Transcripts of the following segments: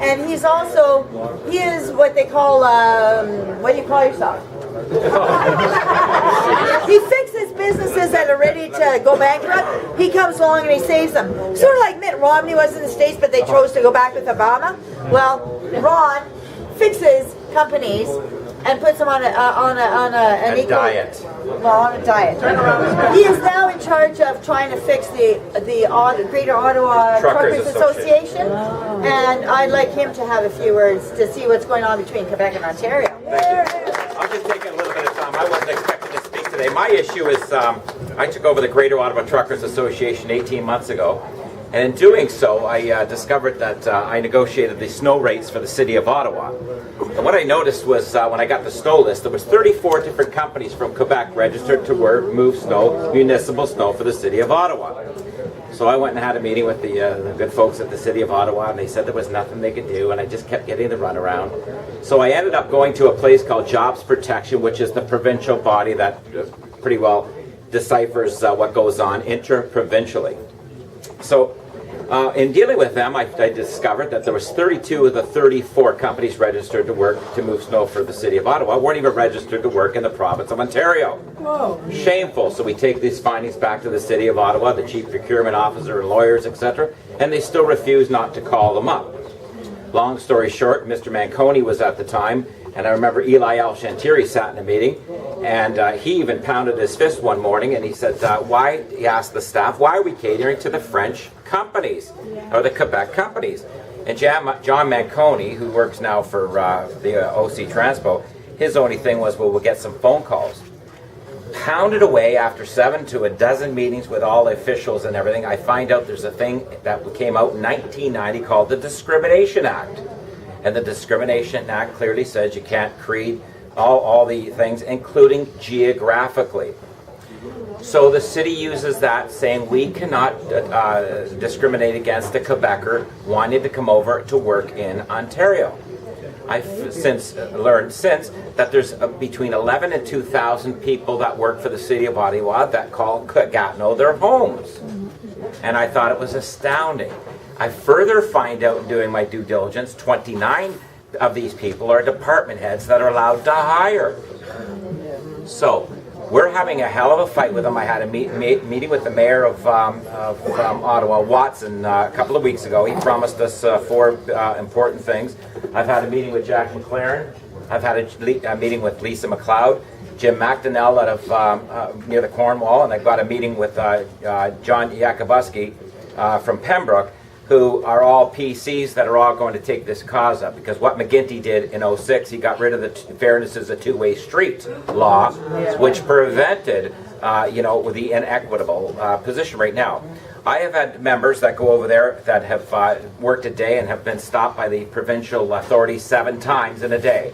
And he is what they call, what do you call yourself? He fixes businesses that are ready to go bankrupt. He comes along and he saves them. Sort of like Mitt Romney was in the States, but they chose to go back with Obama. Well, Ron fixes companies and puts them on an equal diet. Well, on a diet. He is now in charge of trying to fix the Greater Ottawa Truckers Association, and I'd like him to have a few words to see what's going on between Quebec and Ontario. I'll just take a little bit of time. I wasn't expecting to speak today. My issue is I took over the Greater Ottawa Truckers Association 18 months ago, and in doing so, I discovered that I negotiated the snow rates for the City of Ottawa. And what I noticed was when I got the snow list, there was 34 different companies from Quebec registered to move snow, municipal snow for the City of Ottawa. So I went and had a meeting with the good folks at the City of Ottawa, and they said there was nothing they could do, and I just kept getting the runaround. So I ended up going to a place called Jobs Protection, which is the provincial body that pretty well deciphers what goes on interprovincially. So in dealing with them, I discovered that there was 32 of the 34 companies registered to work to move snow for the City of Ottawa weren't even registered to work in the province of Ontario. Whoa. Shameful. So we take these findings back to the City of Ottawa, the chief procurement officer and lawyers, etc., and they still refuse not to call them up. Long story short, Mr. Manconi was at the time, and I remember Eli Al-Shantiri sat in a meeting, and he even pounded his fist one morning, and he said, he asked the staff, why are we catering to the French companies, or the Quebec companies? And John Manconi, who works now for the OC Transpo, his only thing was, well, we'll get some phone calls. Pounded away after 7 to a dozen meetings with all the officials and everything, I find out there's a thing that came out in 1990 called the Discrimination Act. And the Discrimination Act clearly says you can't create all the things, including geographically. So the city uses that, saying we cannot discriminate against a Quebecer wanting to come over to work in Ontario. I've since learned that there's between 11 and 2,000 people that work for the City of Ottawa that call Gatineau their homes. And I thought it was astounding. I further find out in doing my due diligence, 29 of these people are department heads that are allowed to hire. So we're having a hell of a fight with them. I had a meeting with the mayor of Ottawa, Watson, a couple of weeks ago. He promised us 4 important things. I've had a meeting with Jack McLaren. I've had a meeting with Lisa McLeod, Jim McDonnell out of near the Cornwall, and I've got a meeting with John Yakubuski from Pembroke, who are all PCs that are all going to take this cause up. Because what McGuinty did in 06, he got rid of the fairness is a two-way street law, which prevented, with the inequitable position right now. I have had members that go over there that have worked a day and have been stopped by the provincial authorities 7 times in a day.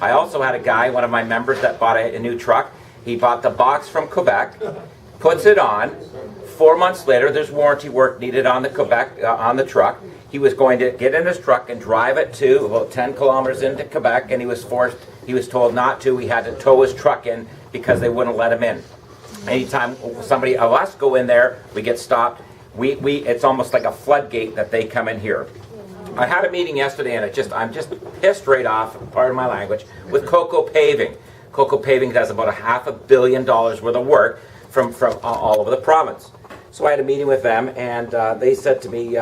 I also had a guy, one of my members, that bought a new truck. He bought the box from Quebec, puts it on. 4 months later, there's warranty work needed on the on the truck. He was going to get in his truck and drive it to about 10 kilometers into Quebec, and he was told not to. He had to tow his truck in because they wouldn't let him in. Anytime somebody of us go in there, we get stopped. It's almost like a floodgate that they come in here. I had a meeting yesterday, and I'm just pissed right off, pardon my language, with Coco Paving. Coco Paving does about $500 million worth of work from all over the province. So I had a meeting with them, and they said to me,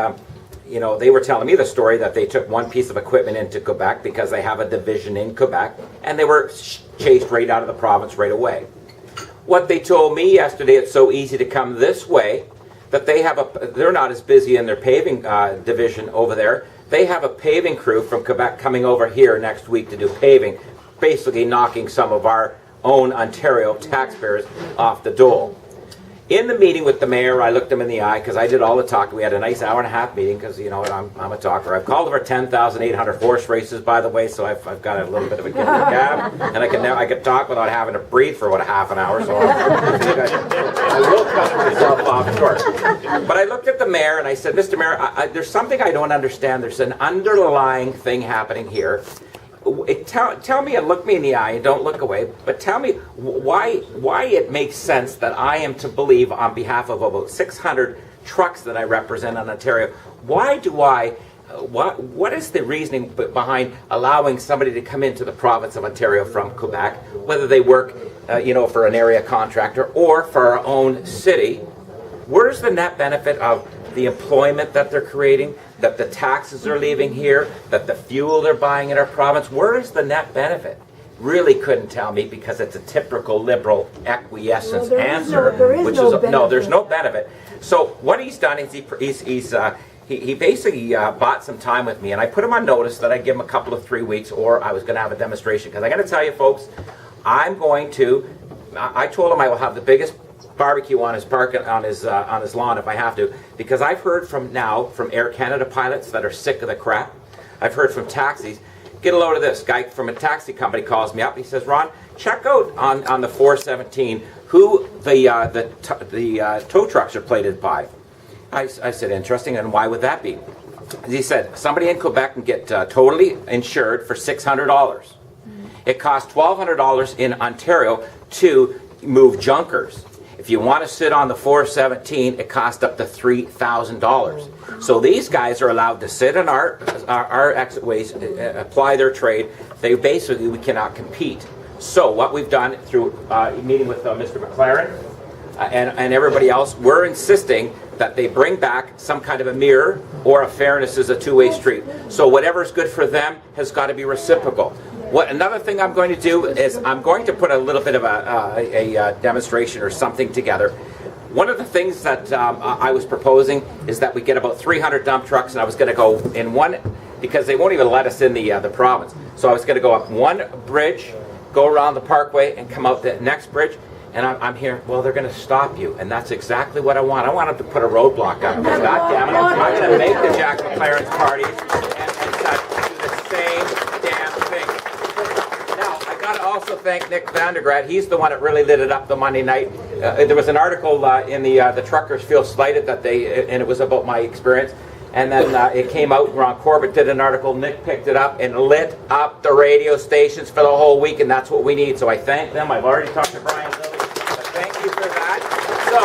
they were telling me the story that they took one piece of equipment into Quebec because they have a division in Quebec, and they were chased right out of the province right away. What they told me yesterday, it's so easy to come this way, that they're not as busy in their paving division over there. They have a paving crew from Quebec coming over here next week to do paving, basically knocking some of our own Ontario taxpayers off the dole. In the meeting with the mayor, I looked him in the eye because I did all the talking. We had a nice hour-and-a-half meeting because, you know what, I'm a talker. I've called over 10,800 horse races, by the way, so I've got a little bit of a gab, and I can talk without having to breathe for about half an hour, so I will cut myself off short. But I looked at the mayor and I said, Mr. Mayor, there's something I don't understand. There's an underlying thing happening here. Tell me and look me in the eye and don't look away, but tell me why it makes sense that I am to believe on behalf of about 600 trucks that I represent in Ontario, why do I what is the reasoning behind allowing somebody to come into the province of Ontario from Quebec, whether they work, for an area contractor or for our own city? Where's the net benefit of the employment that they're creating, that the taxes are leaving here, that the fuel they're buying in our province? Where is the net benefit? Really couldn't tell me, because it's a typical liberal acquiescence answer. There's no benefit. So what he's done is he basically bought some time with me, and I put him on notice that I'd give him a couple of 3 weeks, or I was going to have a demonstration. Because I got to tell you, folks, I told him I will have the biggest barbecue on his on his lawn if I have to, because I've heard from Air Canada pilots that are sick of the crap. I've heard from taxis. Get a load of this. Guy from a taxi company calls me up. He says, "Ron, check out on the 417 who the tow trucks are plated by." I said, "Interesting, and why would that be?" He said, "Somebody in Quebec can get totally insured for $600. It costs $1,200 in Ontario to move junkers. If you want to sit on the 417, it costs up to $3,000. So these guys are allowed to sit in our exit ways, apply their trade. We cannot compete. So what we've done through meeting with Mr. McLaren and everybody else, we're insisting that they bring back some kind of a mirror, or a fairness is a two-way street. So whatever's good for them has got to be reciprocal. Another thing I'm going to do is I'm going to put a little bit of a demonstration or something together. One of the things that I was proposing is that we get about 300 dump trucks, and I was going to go in one, because they won't even let us in the province. So I was going to go up one bridge, go around the parkway, and come out the next bridge. And I'm here, well, they're going to stop you. And that's exactly what I want. I want them to put a roadblock on them. God damn it, I'm going to make the Jack McLaren's parties and do the same damn thing. Now, I got to also thank Nick Vandergraat. He's the one that really lit it up the Monday night. There was an article in the Truckers Feel Slighted, and it was about my experience. And then it came out, Ron Corbett did an article, Nick picked it up and lit up the radio stations for the whole week, and that's what we need. So I thank them. I've already talked to Brian Lilly. Thank you for that. So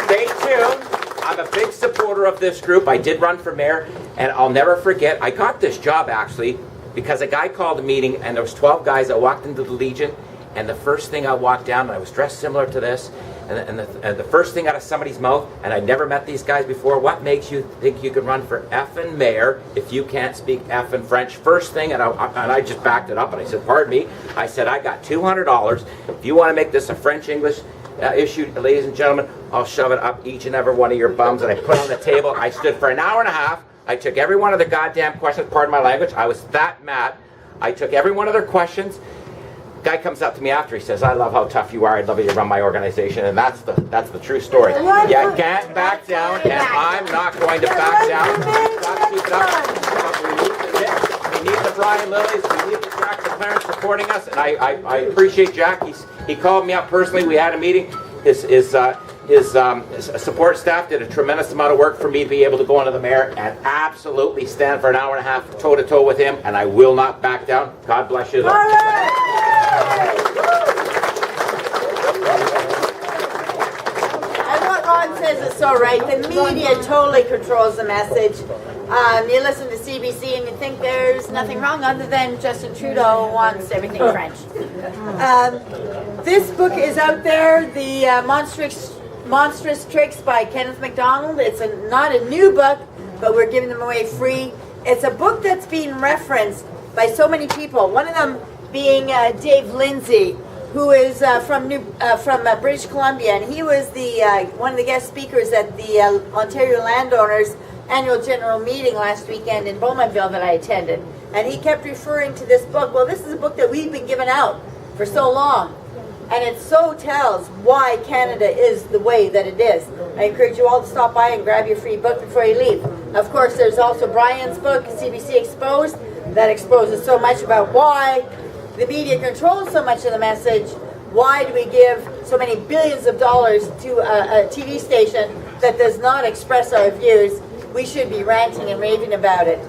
stay tuned. I'm a big supporter of this group. I did run for mayor, and I'll never forget, I got this job actually because a guy called a meeting, and there was 12 guys that walked into the Legion, and the first thing I walked down, and I was dressed similar to this, and the first thing out of somebody's mouth, and I'd never met these guys before, "What makes you think you can run for effing mayor if you can't speak effing French?" First thing, and I just backed it up, and I said, "Pardon me." I said, "I got $200. If you want to make this a French-English issue, ladies and gentlemen, I'll shove it up each and every one of your bums." And I put it on the table. I stood for an hour and a half. I took every one of the goddamn questions, pardon my language. I was that mad. I took every one of their questions. Guy comes up to me after, he says, "I love how tough you are. I'd love you to run my organization." And that's the true story. You can't back down, and I'm not going to back down. Got to keep it up. But we need the Nick, we need the Brian Lillies, we need the Jack McLaren supporting us, and I appreciate Jack. He called me up personally. We had a meeting. His support staff did a tremendous amount of work for me to be able to go into the mayor and absolutely stand for an hour and a half toe to toe with him, and I will not back down. God bless you. And what Ron says is so right. The media totally controls the message. You listen to CBC and you think there's nothing wrong other than Justin Trudeau wants everything French. This book is out there, The Monstrous Tricks by Kenneth MacDonald. It's not a new book, but we're giving them away free. It's a book that's being referenced by so many people. One of them being Dave Lindsay, who is from British Columbia, and he was one of the guest speakers at the Ontario Landowners annual general meeting last weekend in Bowmanville that I attended. And he kept referring to this book. Well, this is a book that we've been giving out for so long. And it so tells why Canada is the way that it is. I encourage you all to stop by and grab your free book before you leave. Of course, there's also Brian's book, CBC Exposed, that exposes so much about why the media controls so much of the message. Why do we give so many billions of dollars to a TV station that does not express our views? We should be ranting and raving about it.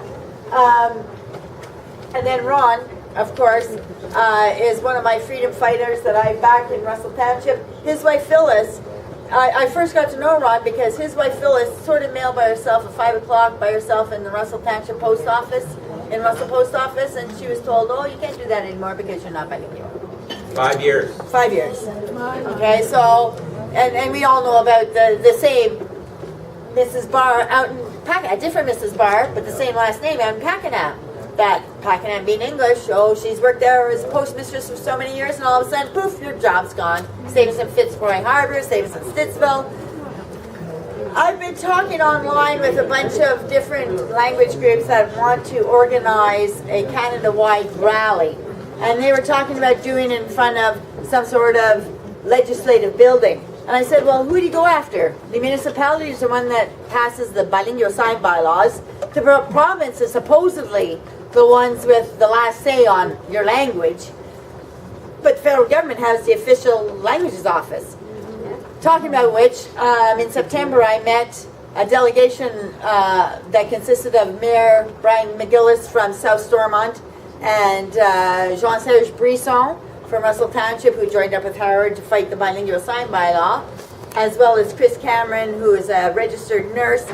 And then Ron, of course, is one of my freedom fighters that I backed in Russell Township. His wife Phyllis I first got to know Ron because his wife Phyllis sorted mail by herself at 5 o'clock by herself in the Russell Township Post Office, and she was told, oh, you can't do that anymore because you're not bilingual. 5 years. 5 years. Okay, so, and we all know about the same Mrs. Barr out in Pakenham, a different Mrs. Barr, but the same last name out in Pakenham. That Pakenham being English, oh, she's worked there as postmistress for so many years, and all of a sudden, poof, your job's gone. Same as in Fitzroy Harbor, same as in Stittsville. I've been talking online with a bunch of different language groups that want to organize a Canada-wide rally. And they were talking about doing it in front of some sort of legislative building. And I said, well, who do you go after? The municipality is the one that passes the bilingual sign bylaws. The province is supposedly the ones with the last say on your language. But the federal government has the official languages office. Talking about which, in September I met a delegation that consisted of Mayor Brian McGillis from South Stormont and Jean-Serge Brisson from Russell Township, who joined up with Howard to fight the bilingual sign bylaw, as well as Chris Cameron, who is a registered nurse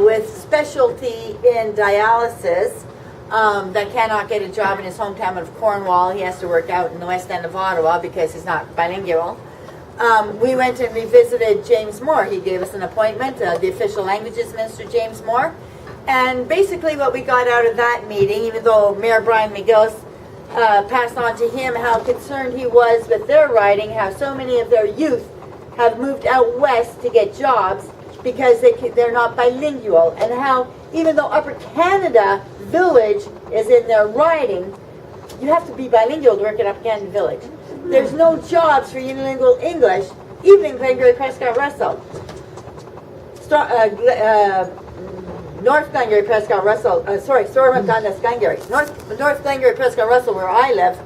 with specialty in dialysis that cannot get a job in his hometown of Cornwall. He has to work out in the west end of Ottawa because he's not bilingual. We went and revisited James Moore. He gave us an appointment, the official languages minister, James Moore. And basically what we got out of that meeting, even though Mayor Brian McGillis passed on to him how concerned he was with their riding, how so many of their youth have moved out west to get jobs because they're not bilingual, and how even though Upper Canada Village is in their riding, you have to be bilingual to work at Upper Canada Village. There's no jobs for unilingual English, even in Glengarry, Prescott, Russell. North Glengarry, Prescott, Russell, Stormont, Dundas, Glengarry. North Glengarry, Prescott, Russell, where I live,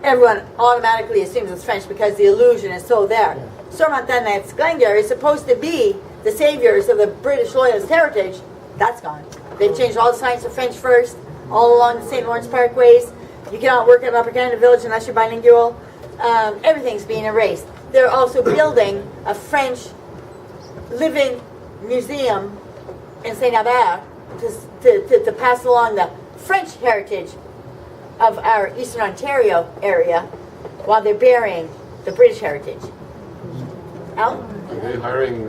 everyone automatically assumes it's French because the illusion is so there. Stormont, Dundas, Glengarry is supposed to be the saviors of the British Loyalist heritage. That's gone. They've changed all the signs to French first, all along the St. Lawrence Parkways. You cannot work at Upper Canada Village unless you're bilingual. Everything's being erased. They're also building a French living museum in St. Albert to pass along the French heritage of our Eastern Ontario area while they're burying the British heritage. Al? Are they hiring